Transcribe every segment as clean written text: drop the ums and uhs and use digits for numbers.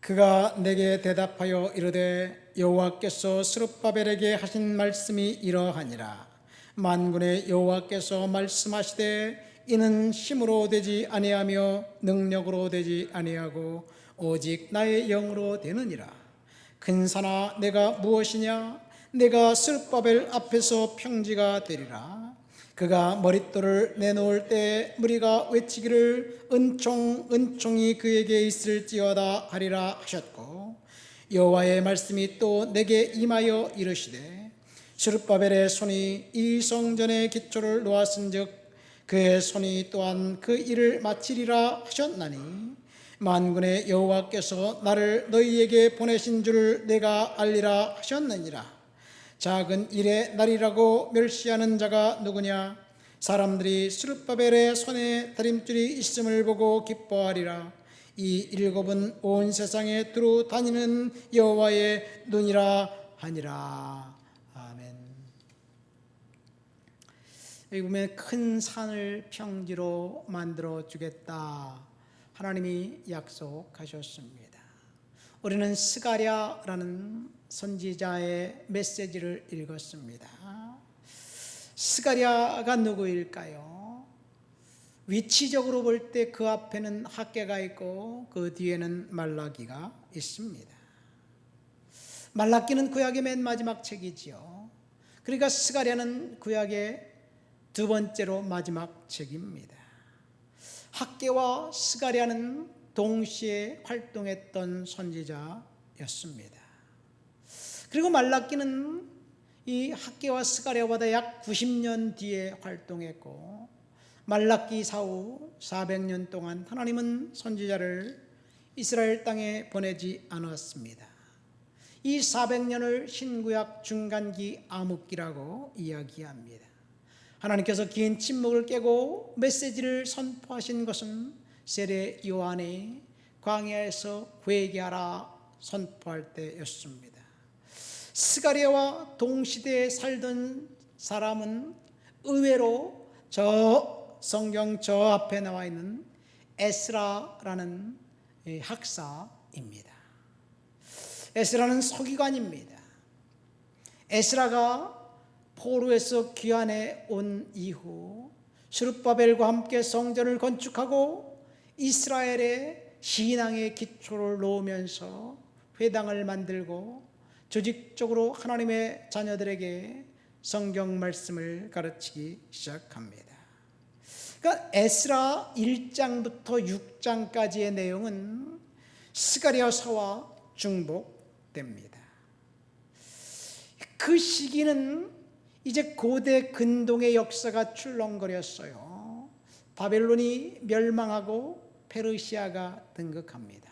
그가 내게 대답하여 이르되 여호와께서 스룹바벨에게 하신 말씀이 이러하니라. 만군의 여호와께서 말씀하시되 이는 힘으로 되지 아니하며 능력으로 되지 아니하고 오직 나의 영으로 되느니라. 근사나 내가 무엇이냐? 내가 스룹바벨 앞에서 평지가 되리라. 그가 머릿돌을 내놓을 때 무리가 외치기를 은총 은총이 그에게 있을지어다 하리라 하셨고, 여호와의 말씀이 또 내게 임하여 이르시되 스룹바벨의 손이 이 성전의 기초를 놓았은즉 그의 손이 또한 그 일을 마치리라 하셨나니, 만군의 여호와께서 나를 너희에게 보내신 줄을 내가 알리라 하셨느니라. 작은 일의 날이라고 멸시하는 자가 누구냐? 사람들이 스룹바벨의 손에 다림줄이 있음을 보고 기뻐하리라. 이 일곱은 온 세상에 두루 다니는 여호와의 눈이라 하니라. 아멘. 여기 보면 큰 산을 평지로 만들어 주겠다, 하나님이 약속하셨습니다. 우리는 스가랴라는 선지자의 메시지를 읽었습니다. 스가랴가 누구일까요? 위치적으로 볼 때 그 앞에는 학개가 있고 그 뒤에는 말라기가 있습니다. 말라기는 구약의 맨 마지막 책이지요. 그러니까 스가랴는 구약의 두 번째로 마지막 책입니다. 학개와 스가랴는 동시에 활동했던 선지자였습니다. 그리고 말라기는 이 학개와 스가랴보다 약 90년 뒤에 활동했고, 말라기 사후 400년 동안 하나님은 선지자를 이스라엘 땅에 보내지 않았습니다. 이 400년을 신구약 중간기 암흑기라고 이야기합니다. 하나님께서 긴 침묵을 깨고 메시지를 선포하신 것은 세례 요한이 광야에서 회개하라 선포할 때였습니다. 스가랴와 동시대에 살던 사람은 의외로 저 성경 저 앞에 나와 있는 에스라라는 학사입니다. 에스라는 서기관입니다. 에스라가 포로에서 귀환해 온 이후 스룹바벨과 함께 성전을 건축하고 이스라엘의 신앙의 기초를 놓으면서 회당을 만들고 조직적으로 하나님의 자녀들에게 성경 말씀을 가르치기 시작합니다. 그러니까 에스라 1장부터 6장까지의 내용은 스가랴서와 중복됩니다. 그 시기는 이제 고대 근동의 역사가 출렁거렸어요. 바벨론이 멸망하고 페르시아가 등극합니다.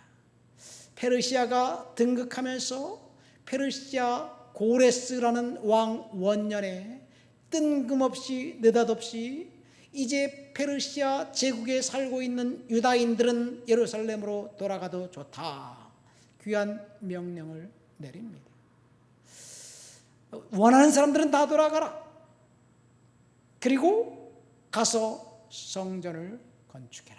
페르시아가 등극하면서 페르시아 고레스라는 왕 원년에 뜬금없이 느닷없이 이제 페르시아 제국에 살고 있는 유다인들은 예루살렘으로 돌아가도 좋다, 귀한 명령을 내립니다. 원하는 사람들은 다 돌아가라. 그리고 가서 성전을 건축해라.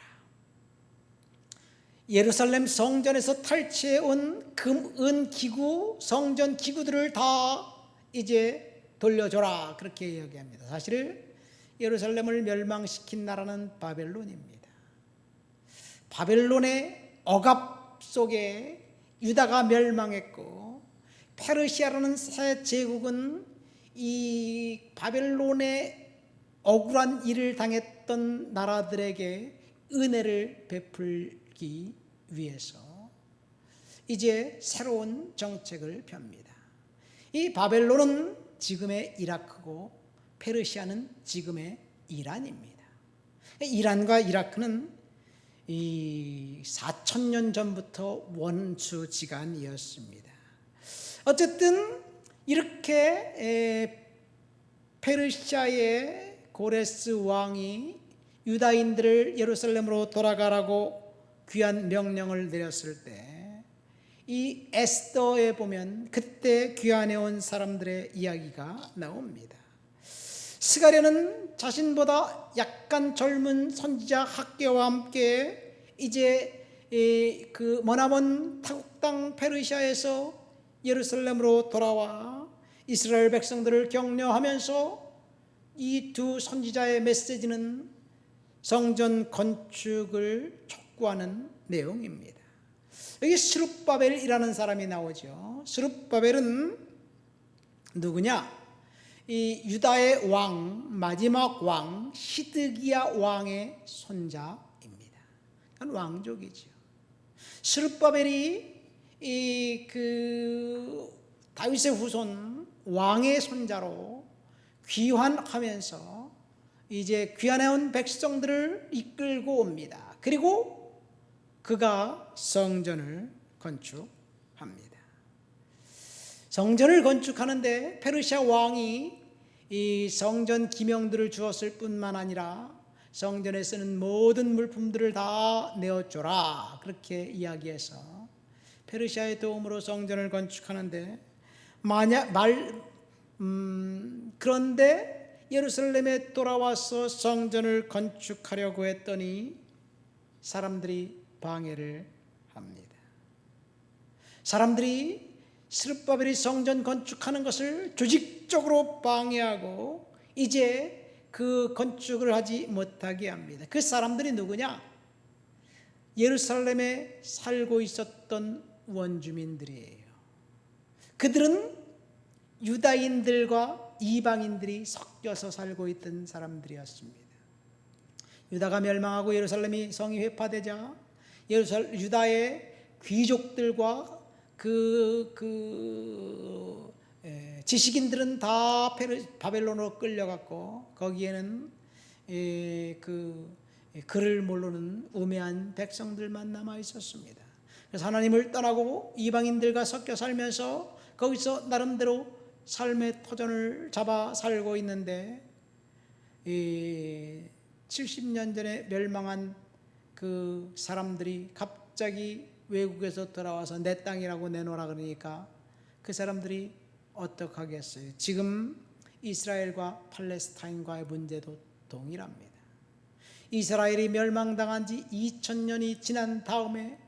예루살렘 성전에서 탈취해온 금, 은 기구, 성전 기구들을 다 이제 돌려줘라, 그렇게 이야기합니다. 사실 예루살렘을 멸망시킨 나라는 바벨론입니다. 바벨론의 억압 속에 유다가 멸망했고, 페르시아라는 새 제국은 이 바벨론의 억울한 일을 당했던 나라들에게 은혜를 베풀기 위해서 이제 새로운 정책을 펴니다. 이 바벨론은 지금의 이라크고 페르시아는 지금의 이란입니다. 이란과 이라크는 이 4,000년 전부터 원수지간이었습니다. 어쨌든 이렇게 페르시아의 고레스 왕이 유다인들을 예루살렘으로 돌아가라고 귀한 명령을 내렸을 때, 이 에스더에 보면 그때 귀환해 온 사람들의 이야기가 나옵니다. 스가랴는 자신보다 약간 젊은 선지자 학개와 함께 이제 그 머나먼 타국 땅 페르시아에서 예루살렘으로 돌아와 이스라엘 백성들을 격려하면서 이 두 선지자의 메시지는 성전 건축을 촉구하는 내용입니다. 여기 스룹바벨이라는 사람이 나오죠. 스룹바벨은 누구냐? 이 유다의 왕, 마지막 왕 히드기야 왕의 손자입니다. 왕족이죠. 스룹바벨이 그 다윗의 후손 왕의 손자로 귀환하면서 이제 귀환해온 백성들을 이끌고 옵니다. 그리고 그가 성전을 건축합니다. 성전을 건축하는데 페르시아 왕이 이 성전 기명들을 주었을 뿐만 아니라 성전에 쓰는 모든 물품들을 다 내어줘라, 그렇게 이야기해서 페르시아의 도움으로 성전을 건축하는데 그런데 예루살렘에 돌아와서 성전을 건축하려고 했더니 사람들이 방해를 합니다. 사람들이 스룹바벨이 성전 건축하는 것을 조직적으로 방해하고 이제 그 건축을 하지 못하게 합니다. 그 사람들이 누구냐? 예루살렘에 살고 있었던 원주민들이에요. 그들은 유다인들과 이방인들이 섞여서 살고 있던 사람들이었습니다. 유다가 멸망하고 예루살렘이 성이 회파되자 유다의 귀족들과 지식인들은 다 바벨론으로 끌려갔고 거기에는 글을 모르는 우매한 백성들만 남아 있었습니다. 그래서 하나님을 떠나고 이방인들과 섞여 살면서 거기서 나름대로 삶의 터전을 잡아 살고 있는데 70년 전에 멸망한 그 사람들이 갑자기 외국에서 돌아와서 내 땅이라고 내놓으라 그러니까 그 사람들이 어떡하겠어요? 지금 이스라엘과 팔레스타인과의 문제도 동일합니다. 이스라엘이 멸망당한 지 2000년이 지난 다음에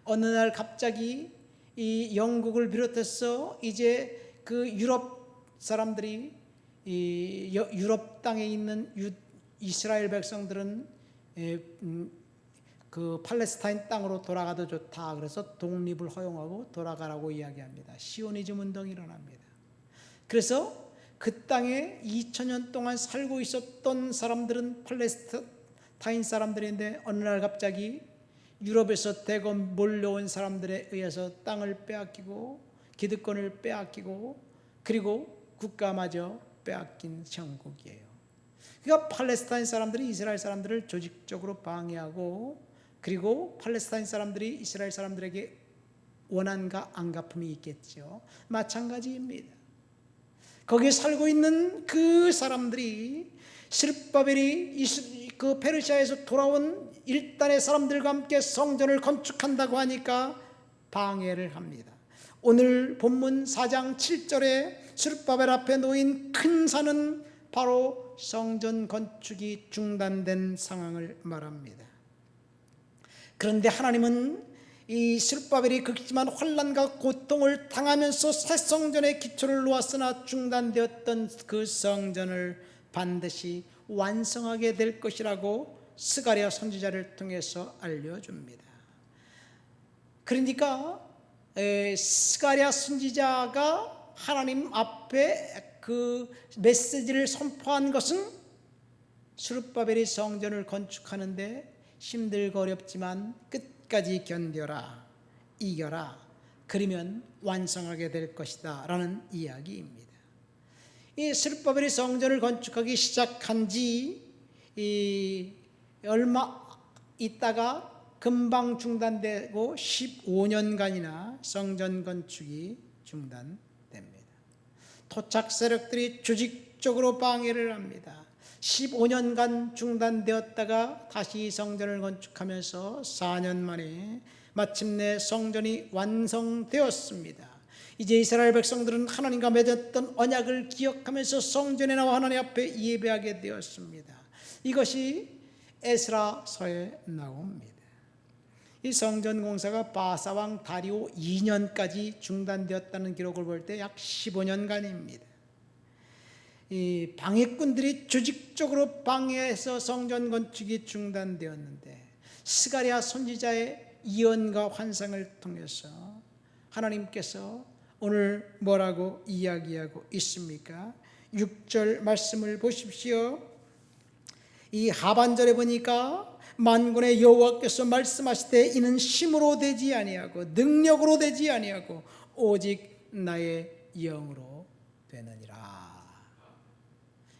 어느 날 갑자기 이 영국을 비롯해서 이제 그 유럽 사람들이 유럽 땅에 있는 이스라엘 백성들은 그 팔레스타인 땅으로 돌아가도 좋다. 그래서 독립을 허용하고 돌아가라고 이야기합니다. 시오니즘 운동이 일어납니다. 그래서 그 땅에 2000년 동안 살고 있었던 사람들은 팔레스타인 사람들인데 어느 날 갑자기 유럽에서 대거 몰려온 사람들에 의해서 땅을 빼앗기고 기득권을 빼앗기고 그리고 국가마저 빼앗긴 형국이에요. 그러니까 팔레스타인 사람들이 이스라엘 사람들을 조직적으로 방해하고 그리고 팔레스타인 사람들이 이스라엘 사람들에게 원한과 안갚음이 있겠죠. 마찬가지입니다. 거기에 살고 있는 그 사람들이 스룹바벨이 그 페르시아에서 돌아온 일단의 사람들과 함께 성전을 건축한다고 하니까 방해를 합니다. 오늘 본문 4장 7절에 스룹바벨 앞에 놓인 큰 산은 바로 성전 건축이 중단된 상황을 말합니다. 그런데 하나님은 이 스룹바벨이 극심한 환난과 고통을 당하면서 새 성전의 기초를 놓았으나 중단되었던 그 성전을 반드시 완성하게 될 것이라고 스가랴 선지자를 통해서 알려줍니다. 그러니까 스가랴 선지자가 하나님 앞에 그 메시지를 선포한 것은 스룹바벨이 성전을 건축하는데 힘들고 어렵지만 끝까지 견뎌라, 이겨라, 그러면 완성하게 될 것이다 라는 이야기입니다. 이 스룹바벨이 성전을 건축하기 시작한 지 얼마 있다가 금방 중단되고 15년간이나 성전 건축이 중단됩니다. 토착 세력들이 조직적으로 방해를 합니다. 15년간 중단되었다가 다시 성전을 건축하면서 4년 만에 마침내 성전이 완성되었습니다. 이제 이스라엘 백성들은 하나님과 맺었던 언약을 기억하면서 성전에 나와 하나님 앞에 예배하게 되었습니다. 이것이 에스라서에 나옵니다. 이 성전 공사가 바사왕 다리오 2년까지 중단되었다는 기록을 볼 때 약 15년간입니다. 이 방해꾼들이 조직적으로 방해해서 성전 건축이 중단되었는데 스가랴 선지자의 예언과 환상을 통해서 하나님께서 오늘 뭐라고 이야기하고 있습니까? 6절 말씀을 보십시오. 이 하반절에 보니까 만군의 여호와께서 말씀하시되 이는 힘으로 되지 아니하고 능력으로 되지 아니하고 오직 나의 영으로 되느니라.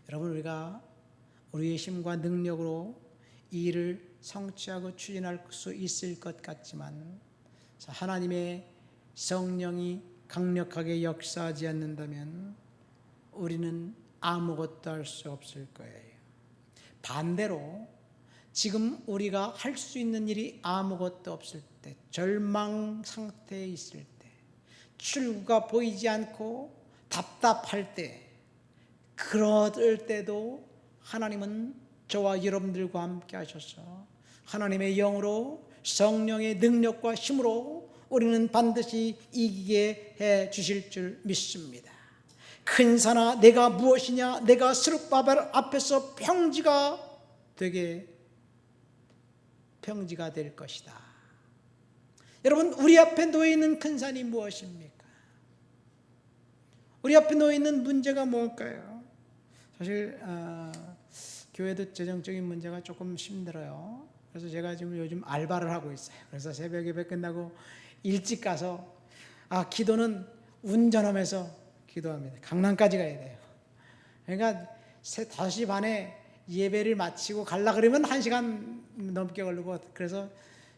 여러분, 우리가 우리의 힘과 능력으로 이 일을 성취하고 추진할 수 있을 것 같지만 하나님의 성령이 강력하게 역사하지 않는다면 우리는 아무것도 할 수 없을 거예요. 반대로 지금 우리가 할 수 있는 일이 아무것도 없을 때, 절망 상태에 있을 때, 출구가 보이지 않고 답답할 때, 그럴 때도 하나님은 저와 여러분들과 함께 하셔서 하나님의 영으로 성령의 능력과 힘으로 우리는 반드시 이기게 해 주실 줄 믿습니다. 큰 산아 내가 무엇이냐, 내가 스룹바벨 앞에서 평지가 될 것이다. 여러분, 우리 앞에 놓여 있는 큰 산이 무엇입니까? 우리 앞에 놓여 있는 문제가 뭘까요? 사실 교회도 재정적인 문제가 조금 힘들어요. 그래서 제가 지금 요즘 알바를 하고 있어요. 그래서 새벽 예배 끝나고 일찍 가서 기도는 운전하면서 기도합니다. 강남까지 가야 돼요. 그러니까 5시 반에 예배를 마치고 가려고 그러면 1시간 넘게 걸리고, 그래서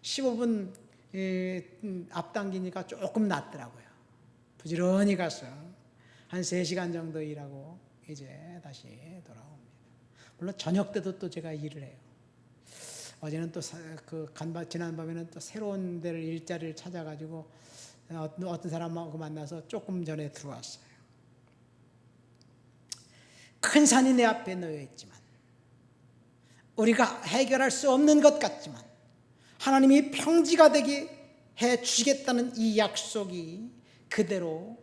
15분 앞당기니까 조금 낫더라고요. 부지런히 가서 한 3시간 정도 일하고 이제 다시 돌아옵니다. 물론 저녁 때도 또 제가 일을 해요. 어제는 또 지난 밤에는 또 새로운 데를 일자리를 찾아가지고 어떤 사람하고 만나서 조금 전에 들어왔어요. 큰 산이 내 앞에 놓여 있지만, 우리가 해결할 수 없는 것 같지만 하나님이 평지가 되게 해 주시겠다는 이 약속이 그대로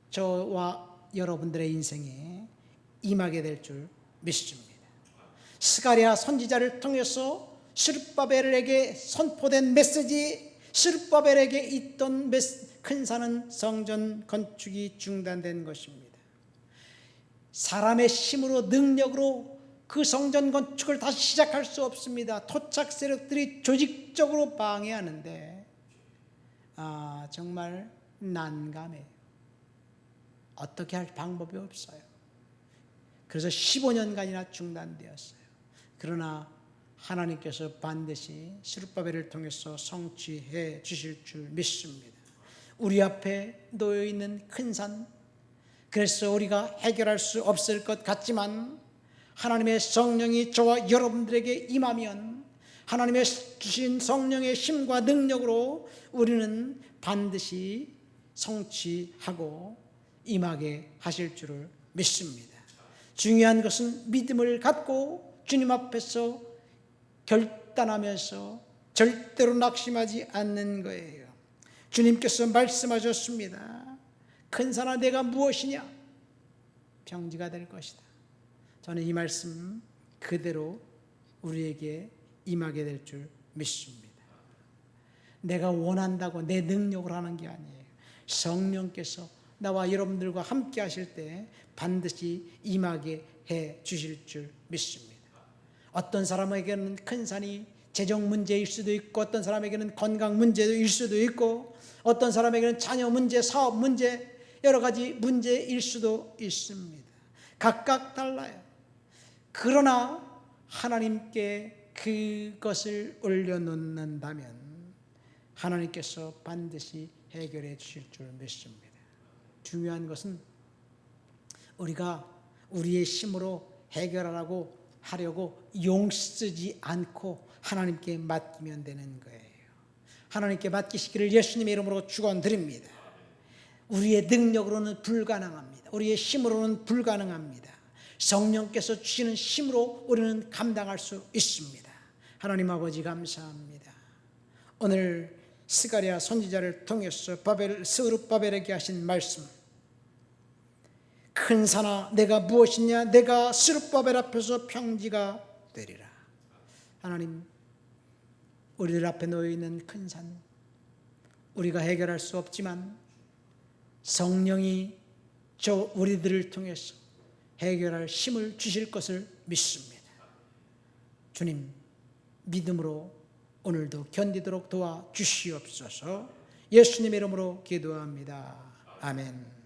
저와 여러분들의 인생에 임하게 될 줄 믿습니다. 스가랴 선지자를 통해서 스룹바벨에게 선포된 메시지, 스룹바벨에게 있던 큰 산은 성전 건축이 중단된 것입니다. 사람의 힘으로 능력으로 그 성전 건축을 다시 시작할 수 없습니다. 토착 세력들이 조직적으로 방해하는데 정말 난감해요. 어떻게 할 방법이 없어요. 그래서 15년간이나 중단되었어요. 그러나 하나님께서 반드시 스룹바벨을 통해서 성취해 주실 줄 믿습니다. 우리 앞에 놓여 있는 큰 산, 그래서 우리가 해결할 수 없을 것 같지만 하나님의 성령이 저와 여러분들에게 임하면 하나님의 주신 성령의 힘과 능력으로 우리는 반드시 성취하고 임하게 하실 줄을 믿습니다. 중요한 것은 믿음을 갖고 주님 앞에서 결단하면서 절대로 낙심하지 않는 거예요. 주님께서 말씀하셨습니다. 큰 산아 내가 무엇이냐? 평지가 될 것이다. 저는 이 말씀 그대로 우리에게 임하게 될 줄 믿습니다. 내가 원한다고 내 능력으로 하는 게 아니에요. 성령께서 나와 여러분들과 함께 하실 때 반드시 임하게 해 주실 줄 믿습니다. 어떤 사람에게는 큰 산이 재정 문제일 수도 있고, 어떤 사람에게는 건강 문제일 수도 있고, 어떤 사람에게는 자녀 문제, 사업 문제, 여러 가지 문제일 수도 있습니다. 각각 달라요. 그러나 하나님께 그것을 올려놓는다면 하나님께서 반드시 해결해 주실 줄 믿습니다. 중요한 것은 우리가 우리의 힘으로 해결하려고 용쓰지 않고 하나님께 맡기면 되는 거예요. 하나님께 맡기시기를 예수님의 이름으로 축원드립니다. 우리의 능력으로는 불가능합니다. 우리의 힘으로는 불가능합니다. 성령께서 주시는 힘으로 우리는 감당할 수 있습니다. 하나님 아버지 감사합니다. 오늘 스가랴 선지자를 통해서 스룹바벨에게 하신 말씀, 큰 산아 내가 무엇이냐, 내가 스룹바벨 앞에서 평지가 되리라. 하나님, 우리들 앞에 놓여있는 큰 산, 우리가 해결할 수 없지만 성령이 저 우리들을 통해서 해결할 힘을 주실 것을 믿습니다. 주님, 믿음으로 오늘도 견디도록 도와주시옵소서. 예수님의 이름으로 기도합니다. 아멘.